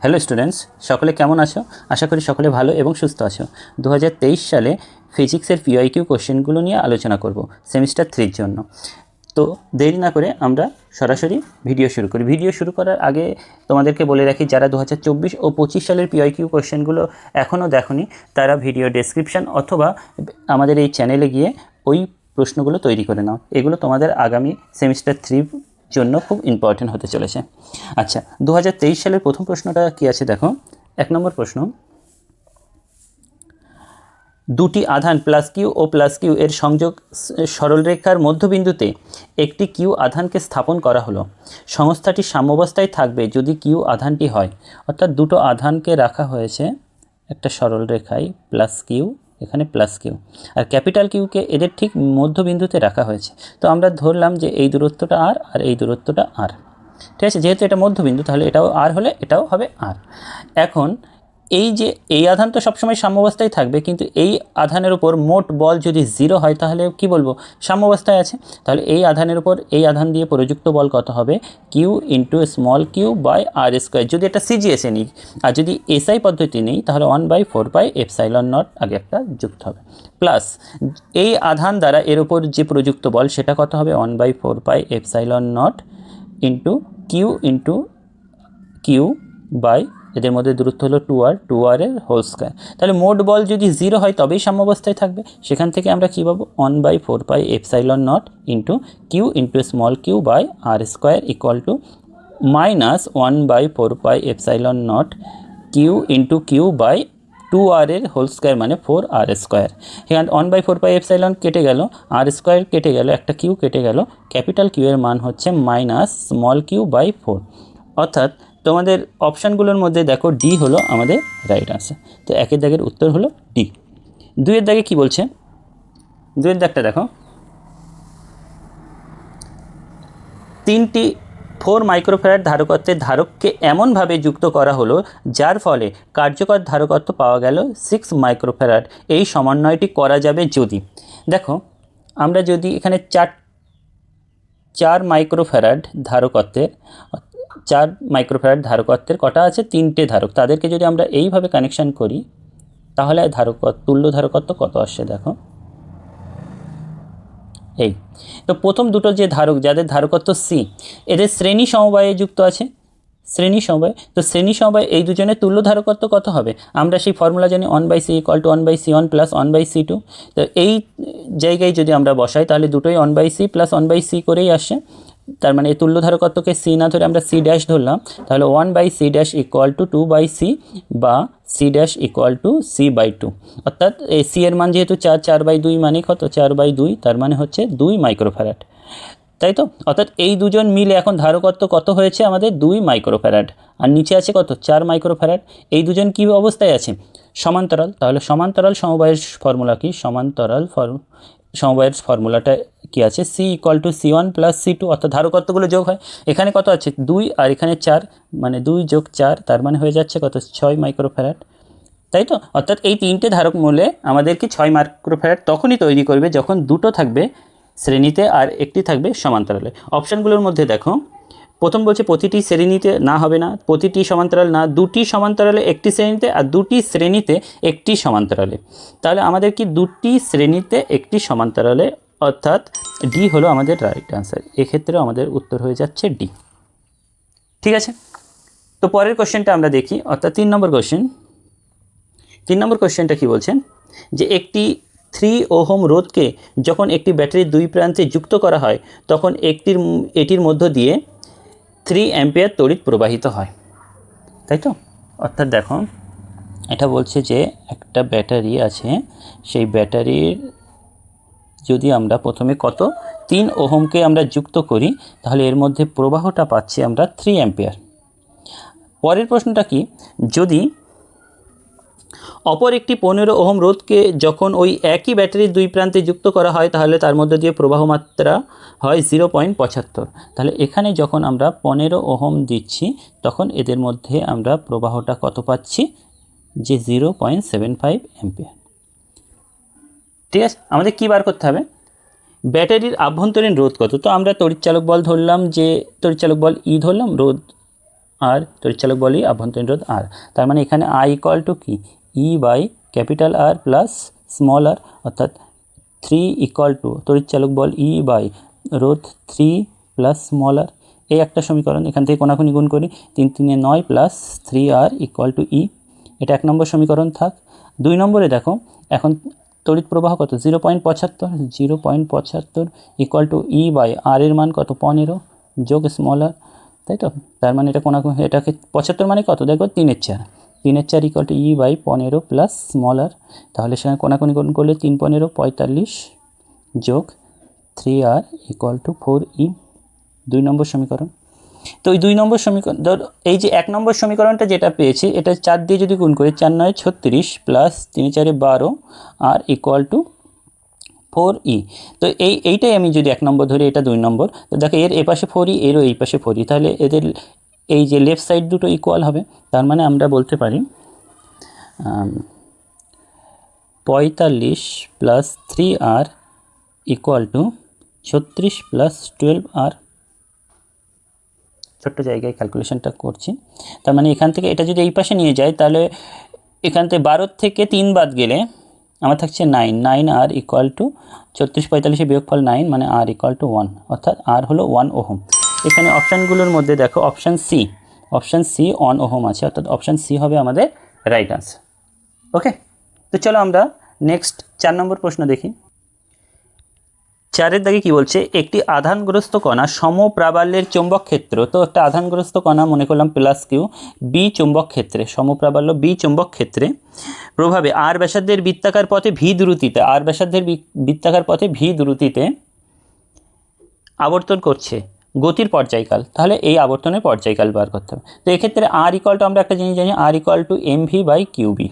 Hello students, সকলে কেমন আছো? আশা করি সকলে ভালো এবং সুস্থ আছো। 2023 সালে ফিজিক্সের পিওয়াইকিউ কোশ্চেনগুলো নিয়ে আলোচনা করব সেমিস্টার 3-র জন্য। তো দেরি না করে আমরা সরাসরি ভিডিও শুরু করি। ভিডিও শুরু করার আগে তোমাদেরকে বলে রাখি, যারা 2024 ও 25 সালের পিওয়াইকিউ কোশ্চেনগুলো এখনও দেখোনি, তারা ভিডিও ডেসক্রিপশান অথবা আমাদের এই চ্যানেলে গিয়ে ওই প্রশ্নগুলো তৈরি করে নাও। এগুলো তোমাদের আগামী সেমিস্টার 3 জন্য খুব ইম্পর্টেন্ট হতে চলেছে। আচ্ছা, 2023 সালের প্রথম প্রশ্নটা কি আছে দেখো। 1 নম্বর প্রশ্ন, দুটি আধান প্লাস কিউ ও প্লাস কিউ এর সংযোগ সরলরেখার মধ্যবিন্দুতে একটি কিউ আধানকে স্থাপন করা হলো। সংস্থাটি সাম্যাবস্থায় থাকবে যদি কিউ আধানটি হয়। অর্থাৎ দুটো আধানকে রাখা হয়েছে একটা সরলরেখায়, প্লাস কিউ, এখানে প্লাস কিউ, আর ক্যাপিটাল কিউকে এদের ঠিক মধ্যবিন্দুতে রাখা হয়েছে। তো আমরা ধরলাম যে এই দূরত্বটা আর, আর এই দূরত্বটা আর। ঠিক আছে, যেহেতু এটা মধ্যবিন্দু তাহলে এটাও আর হলে এটাও হবে আর। এখন এই যে এই আধান তো সবসময় সাম্যাবস্থায় থাকবে, কিন্তু এই আধানের উপর মোট বল যদি 0 হয় তাহলে কি বলবো? সাম্যাবস্থায় আছে। তাহলে এই আধানের উপর এই আধান দিয়ে প্রযুক্ত বল কত হবে? Q into small q by r square, যদি এটা সিজিএসে নিই। আর যদি এসআই পদ্ধতি নেই তাহলে 1/4 এপসাইলন নট আগে একটা যুক্ত হবে, প্লাস এই আধান দ্বারা এর উপর যে প্রযুক্ত বল সেটা কত হবে? 1/4 epsilon naught into q by এদের মধ্যে দূরত্ব হলো 2r এর হোল স্কয়ার। তাহলে মোট বল যদি 0 হয় তবেই সাম্যাবস্থায় থাকবে। সেখান থেকে আমরা কী পাবো? 1/4 epsilon naught into q into small q by r square equal to minus 1/4 epsilon naught q by 2r এর হোল স্কোয়ার মানে 4r স্কোয়ার। এখানে 1/4 এপসাইলন কেটে গেল, আর স্কোয়ার কেটে গেল, একটা কিউ কেটে গেল, ক্যাপিটাল কিউ এর মান হচ্ছে মাইনাস স্মল কিউ বাই 4। অর্থাৎ তোমাদের অপশানগুলোর মধ্যে দেখো ডি হলো আমাদের রাইট আনসার। তো 1 দাগের উত্তর হলো ডি। 2 দাগে কি বলছে? 2 দাগটা দেখো, 3টি 4 মাইক্রোফ্যারাড ধারকত্বের ধারককে এমনভাবে যুক্ত করা হলো যার ফলে কার্যকর ধারকত্ব পাওয়া গেল 6 মাইক্রোফ্যারাড। এই সমন্বয়টি করা যাবে যদি, দেখো আমরা যদি এখানে 4 মাইক্রোফ্যারাড ধারকত্বের কটা আছে? 3টে ধারক। তাদেরকে যদি আমরা এইভাবে কানেকশান করি তাহলে তুল্য ধারকত্ব কত আসছে দেখো। এই তো প্রথম দুটো যে ধারক, যাদের ধারকত্ব সি, এদের শ্রেণী সমবায়ে যুক্ত আছে, শ্রেণী সমবায়। তো শ্রেণী সমবায় এই দুজনের তুল্য ধারকত্ব কত হবে? আমরা সেই ফর্মুলা জানি 1/c = 1/c1 + 1/c2। তো এই জায়গায় যদি আমরা বসাই তাহলে দুটোই 1/c + 1/c করেই আসে। তার মানে এই তুল্য ধারকত্বকে সি না ধরে আমরা c' ধরলাম, তাহলে 1/c' = 2/c বা c' = c/2। অর্থাৎ এই c এর মান যেহেতু 4/2 মানে কত? 4/2, তার মানে হচ্ছে 2 মাইক্রোফ্যারাড, তাই তো? অর্থাৎ এই দুজন মিলে এখন ধারকত্ব কত হয়েছে আমাদের? 2 মাইক্রোফ্যারাড। আর নিচে আছে কত? 4 মাইক্রোফ্যারাড। এই দুজন কী অবস্থায় আছে? সমান্তরাল। তাহলে সমান্তরাল সমবায়ের ফর্মুলা কি? সমবায়ের ফর্মুলাটা কি আছে? c = c1 + c2, অর্থাৎ ধারকত্বগুলো যোগ হয়। এখানে কত আছে? 2 আর এখানে 4, মানে 2 + 4, তার মানে হয়ে যাচ্ছে কত? 6 মাইক্রোফ্যারাড, তাই তো? অর্থাৎ এই 3টে ধারক মূলে আমাদেরকে 6 মাইক্রোফ্যারাড তখনই তৈরি করবে যখন দুটো থাকবে শ্রেণীতে আর একটি থাকবে সমান্তরালে। অপশানগুলোর মধ্যে দেখো, প্রথম বলছে প্রতিটি শ্রেণীতে না, হবে না। প্রতিটি সমান্তরাল না, দুটি সমান্তরালে একটি শ্রেণীতে, আর দুটি শ্রেণীতে একটি সমান্তরালে। তাহলে আমাদের কি? দুটি শ্রেণীতে একটি সমান্তরালে, অর্থাৎ ডি হলো আমাদের রাইট আনসার। এক্ষেত্রে আমাদের উত্তর হয়ে যাচ্ছে ডি। ঠিক আছে, তো পরের কোশ্চেনটা আমরা দেখি, অর্থাৎ 3 নম্বর কোশ্চেন। 3 নম্বর কোশ্চেনটা কী বলছেন? যে একটি 3 ওহম রোধকে যখন একটি ব্যাটারির দুই প্রান্তে যুক্ত করা হয় তখন এটির মধ্য দিয়ে 3 অ্যাম্পিয়ার তড়িৎ প্রবাহিত হয়, তাই তো? অর্থাৎ দেখো, এটা বলছে যে একটা ব্যাটারি আছে, সেই ব্যাটারির যদি আমরা প্রথমে কত 3 ওহমকে আমরা যুক্ত করি তাহলে এর মধ্যে প্রবাহটা পাচ্ছি আমরা 3 অ্যাম্পিয়ার। পরের প্রশ্নটা কি? যদি অপর একটি 15 ওহম রোধকে যখন ওই একই ব্যাটারির দুই প্রান্তে যুক্ত করা হয় তাহলে তার মধ্যে দিয়ে প্রবাহ মাত্রা হয় 0.75। তাহলে এখানে যখন আমরা 15 ওহম দিচ্ছি তখন এদের মধ্যে আমরা প্রবাহটা কত পাচ্ছি? যে 0.75 অ্যাম্পিয়ার। ঠিক আছে, আমাদের কী বার করতে হবে? ব্যাটারির আভ্যন্তরীণ রোধ কত? তো আমরা তড়িৎচালক বল ধরলাম, যে তড়িৎচালক বল ই ধরলাম, রোধ আর তড়িৎচালক বল ই, আভ্যন্তরীণ রোধ আর। তার মানে এখানে আই ইকুয়াল টু কি E by capital R plus small r, অর্থাৎ 3 ইকুয়াল টু তড়িৎচালক বল ই বাই রোধ 3 প্লাস স্মল আর। এই একটা সমীকরণ, এখান থেকে কোনাকুনি গুণ করি, 3 3 9 প্লাস 3 আর ইকুয়াল টু ই। এটা 1 নম্বর সমীকরণ থাক। 2 নম্বরে দেখো এখন তড়িৎ প্রবাহ কত 0.75 ইকুয়াল টু ই বাই আর এর মান কত 15 যোগ স্মল আর, তাই তো। তার মানে এটা কোনাকুনি, এটাকে 75 মানে কত দেখো 3/4, 3/4 equal to E by 15 plus small r. তাহলে সেখানে কোনাকুনি গুণ করলে 3 15 45 যোগ 3 আর ইকুয়াল টু 4 ই। 2 নম্বর সমীকরণ। তো এই 2 নম্বর সমীকরণ, ধর এই যে 1 নম্বর সমীকরণটা যেটা পেয়েছি এটা 4 দিয়ে যদি গুণ করি 4 9 36 প্লাস 3 4 12 আর ইকুয়াল টু 4 ই। তো এইটাই আমি যদি 1 নম্বর ধরি, এটা 2 নম্বর, তো দেখো এর এপাশে 4 ই, এরও এই পাশে 4 ই, তাহলে এদের এই যে লেফট সাইড দুটো ইকুয়াল হবে। তার মানে আমরা বলতে পারি 45 plus 3 r equal to 36 plus 12 r. ছোট্ট জায়গায় ক্যালকুলেশনটা করছি। তার মানে এখান থেকে এটা যদি এই পাশে নিয়ে যায় তাহলে এখান থেকে 12 থেকে 3 বাদ গেলে আমার থাকছে 9 আর ইকুয়াল টু 36 45 বিয়োগফল 9 মানে আর ইকুয়াল টু 1, অর্থাৎ আর হলো 1 ওহম। এখানে অপশানগুলোর মধ্যে দেখো অপশান সি 1 ওহম আছে, অর্থাৎ অপশান সি হবে আমাদের রাইট আনসার। ওকে, তো চলো আমরা নেক্সট 4 নম্বর প্রশ্ন দেখি। 4 দাগে কি বলছে, একটি আধানগ্রস্ত কণা সমপ্রাবল্যের চৌম্বক ক্ষেত্র, তো একটা আধানগ্রস্ত কণা মনে করলাম প্লাস কিউ, বি চৌম্বক ক্ষেত্রে, সমপ্রাবল্য বি চৌম্বক ক্ষেত্রে প্রভাবে আর ব্যাসার্ধের বৃত্তাকার পথে ভি দ্রুতিতে, আর ব্যাসার্ধের বৃত্তাকার পথে ভি দ্রুতিতে আবর্তন করছে, গতির পর্যায়কাল। তাহলে এই আবর্তনের পর্যায়কাল বার করতে হবে। তো এক্ষেত্রে আর ইকুয়াল টু আমরা একটা জিনিস জানি, R equal to m v by q B.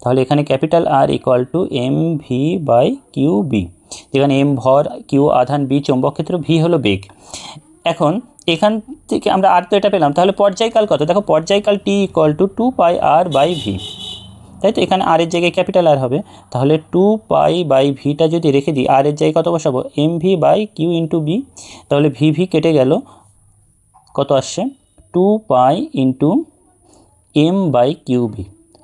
তাহলে এখানে capital R equal to m v by q B, যেখানে এম ভর, কিউ আধান, বি চৌম্বক ক্ষেত্র, ভি হলো বেগ। এখন এখান থেকে আমরা আর তো এটা পেলাম, তাহলে পর্যায়কাল কত দেখো, পর্যায়কাল T equal to 2 pi R by v, তাই তো। এখানে আর এর জায়গায় ক্যাপিটাল আর হবে, তাহলে 2 পাই বাই ভিটা যদি রেখে দিই, আর এর জায়গায় কত বসাবো m v by q into B, তাহলে ভি ভি কেটে গেল, কত আসছে 2 pi into m by q B,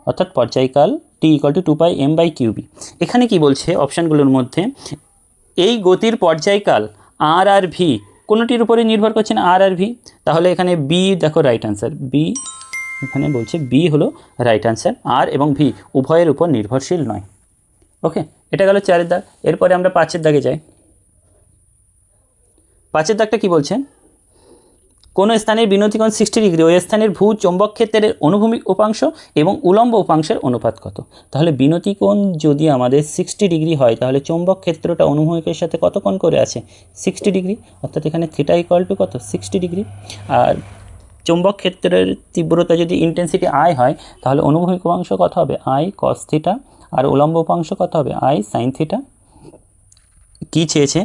অর্থাৎ পর্যায়কাল T equal to 2 pi m by q B. এখানে কি বলছে অপশানগুলোর মধ্যে, এই গতির পর্যায়কাল আর আর ভি কোনোটির উপরে নির্ভর করছে না, আর আর ভি, তাহলে এখানে বি দেখো রাইট আনসার, বি এখানে বলছে বি হলো রাইট আনসার, আর এবং ভি উভয়ের উপর নির্ভরশীল নয়। ওকে, এটা গেল 4 দাগ। এরপরে আমরা 5 দাগে যাই। 5 দাগটা কি বলছে, কোনো স্থানের বিনতিকোণ 60 ডিগ্রি, ওই স্থানের ভূ চৌম্বক ক্ষেত্রের অনুভূমিক উপাংশ এবং উলম্ব উপাংশের অনুপাত কত। তাহলে বিনতিকোণ যদি আমাদের 60 ডিগ্রি হয় তাহলে চৌম্বক ক্ষেত্রটা অনুভূমিকের সাথে কত কোণ করে আছে 60 ডিগ্রি, অর্থাৎ এখানে থিটা ইকুয়াল টু কত 60 ডিগ্রি। আর চৌম্বক ক্ষেত্রের তীব্রতা যদি ইন্টেন্সিটি আই হয় তাহলে অনুভূমিক উপাংশ কত হবে আই কস থিটা, আর উলম্ব উপাংশ কত হবে আই সাইন থিটা। কী চেয়েছে,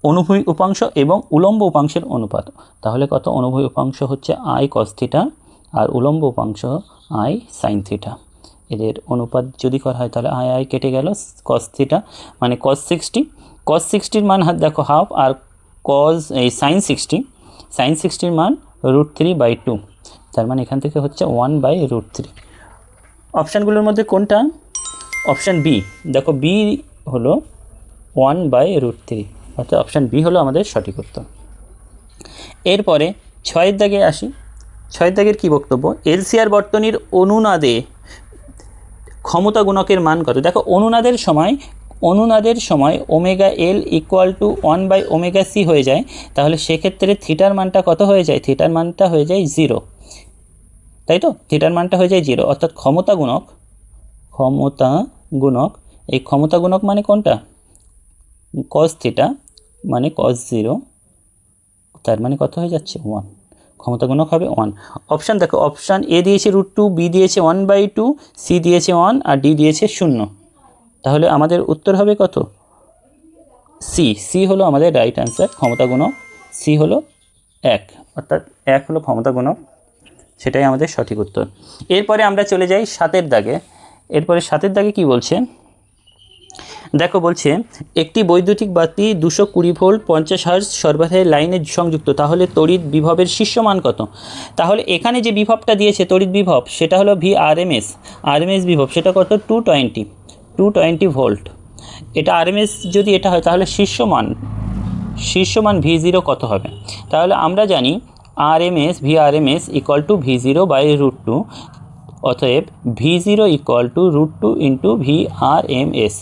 অনুভূমিক উপাংশ এবং উলম্ব উপাংশের অনুপাত, তাহলে কত অনুভূমিক উপাংশ হচ্ছে আই কস থিটা আর উলম্ব উপাংশ আই সাইন থিটা। এদের অনুপাত যদি করা হয় তাহলে আই আই কেটে গেল, কস থিটা মানে কস 60 মান হাত দেখো হাফ, আর কস এই সাইন 60 মান √3/2, তার মানে এখান থেকে হচ্ছে 1/√3। অপশানগুলোর মধ্যে কোনটা, অপশান বি দেখো, বি হলো 1/√3, অর্থাৎ অপশান বি হলো আমাদের সঠিক উত্তর। এরপরে 6 দাগে আসি। 6 দাগের কী বক্তব্য, এলসিআর বর্তনীর অনুনাদে ক্ষমতা গুণকের মান কত। দেখো অনুনাদের সময় omega L equal to 1/ωc হয়ে যায়, তাহলে সেক্ষেত্রে থিটার মানটা কত হয়ে যায়, থিটার মানটা হয়ে যায় 0, তাই তো, থিটার মানটা হয়ে যায় 0, অর্থাৎ ক্ষমতা গুণক, এই ক্ষমতা গুণক মানে কোনটা কস থিটা মানে কস 0, তার মানে কত হয়ে যাচ্ছে 1, ক্ষমতা গুণক হবে 1। অপশান দেখো, অপশান এ দিয়েছে √2, বি দিয়েছে 1/2, সি দিয়েছে 1 আর ডি দিয়েছে 0, তাহলে আমাদের উত্তর হবে কত সি হলো আমাদের রাইট অ্যান্সার। ক্ষমতা গুণক সি হলো 1, অর্থাৎ 1 হলো ক্ষমতা গুণক, সেটাই আমাদের সঠিক উত্তর। এরপরে আমরা চলে যাই 7 দাগে। এরপরে 7 দাগে কি বলছে, দেখো বলছে একটি বৈদ্যুতিক বাতি 220 ভোল্ট 50 হার্জ সরবরাহের লাইনে সংযুক্ত, তাহলে তড়িৎ বিভবের শীর্ষ মান কত? তাহলে এখানে যে বিভবটা দিয়েছে তড়িৎ বিভব সেটা হলো VRMS, আরএমএস বিভব সেটা কত 220 ভোল্ট। এটা আরএমএস যদি এটা হয় তাহলে শীর্ষ মান V0 কত হবে? তাহলে আমরা জানি VRMS ইকুয়াল টু V0/√2, অতএব V0 equal to √2 into VRMS,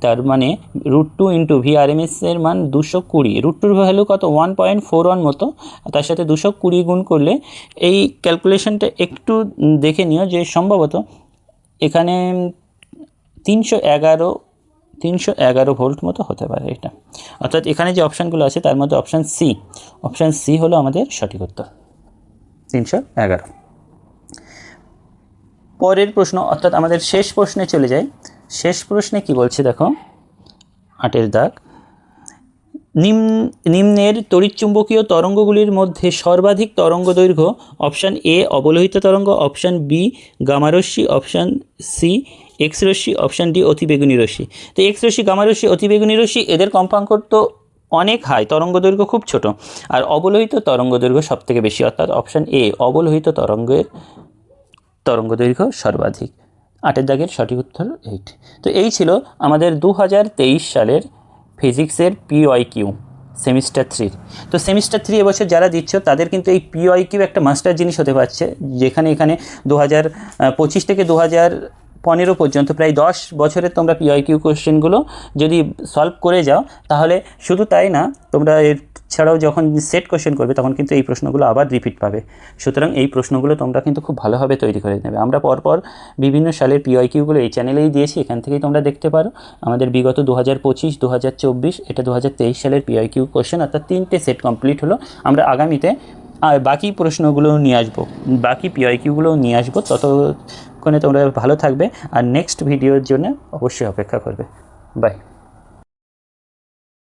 তার মানে √2 ইন্টু VRMS এর মান 220, √2 ভ্যালু কত 1.41 মতো, তার সাথে 220 গুণ করলে এই ক্যালকুলেশনটা একটু দেখে নিও যে সম্ভবত এখানে 311 ভোল্ট মতো হতে পারে এটা। অর্থাৎ এখানে যে অপশানগুলো আছে তার মধ্যে অপশান সি হলো আমাদের সঠিক উত্তর, 311। পরের প্রশ্ন অর্থাৎ আমাদের শেষ প্রশ্নে চলে যাই। শেষ প্রশ্নে কি বলছে দেখো, 8 দাগ, নিম্নের তড়িৎচুম্বকীয় তরঙ্গগুলির মধ্যে সর্বাধিক তরঙ্গ দৈর্ঘ্য অপশান এ অবলোহিত তরঙ্গ, অপশান বি গামারশ্মি, অপশান সি এক্স রশ্মি, অপশান ডি অতিবেগুনি রশ্মি। তো এক্স রশ্মি, গামারশ্মি, অতিবেগুনি রশ্মি এদের কম্পাঙ্ক তো অনেক হাই, তরঙ্গ দৈর্ঘ্য খুব ছোট, আর অবলোহিত তরঙ্গ দৈর্ঘ্য সবথেকে বেশি, অর্থাৎ অপশান এ অবলোহিত তরঙ্গের তরঙ্গ দৈর্ঘ্য সর্বাধিক। 8 দাগের সঠিক উত্তর 8। তো এই ছিল আমাদের 2023 সালের ফিজিক্সের PYQ সেমিস্টার 3। তো সেমিস্টার 3 এবছর যারা দিচ্ছ তাদের কিন্তু এই PYQ একটা মাস্টার জিনিস হতে পারছে, যেখানে এখানে 2025 থেকে 2015 পর্যন্ত প্রায় 10 বছরের তোমরা PYQ কোশ্চেনগুলো যদি সলভ করে যাও, তাহলে শুধু তাই না, তোমরা এছাড়াও যখন সেট কোশ্চেন করবে তখন কিন্তু এই প্রশ্নগুলো আবার রিপিট পাবে। সুতরাং এই প্রশ্নগুলো তোমরা কিন্তু খুব ভালোভাবে তৈরি করে নেবে। আমরা পরপর বিভিন্ন সালের PYQগুলো এই চ্যানেলেই দিয়েছি, এখান থেকেই তোমরা দেখতে পারো। আমাদের বিগত 2025, 2024, এটা 2023 সালের PYQ কোশ্চেন, অর্থাৎ 3টে সেট কমপ্লিট হলো। আমরা আগামীতে বাকি প্রশ্নগুলো নিয়ে আসবো, বাকি PYQগুলো নিয়ে আসবো। ততক্ষণে তোমরা ভালো থাকবে আর নেক্সট ভিডিওর জন্য অবশ্যই অপেক্ষা করবে। বাই।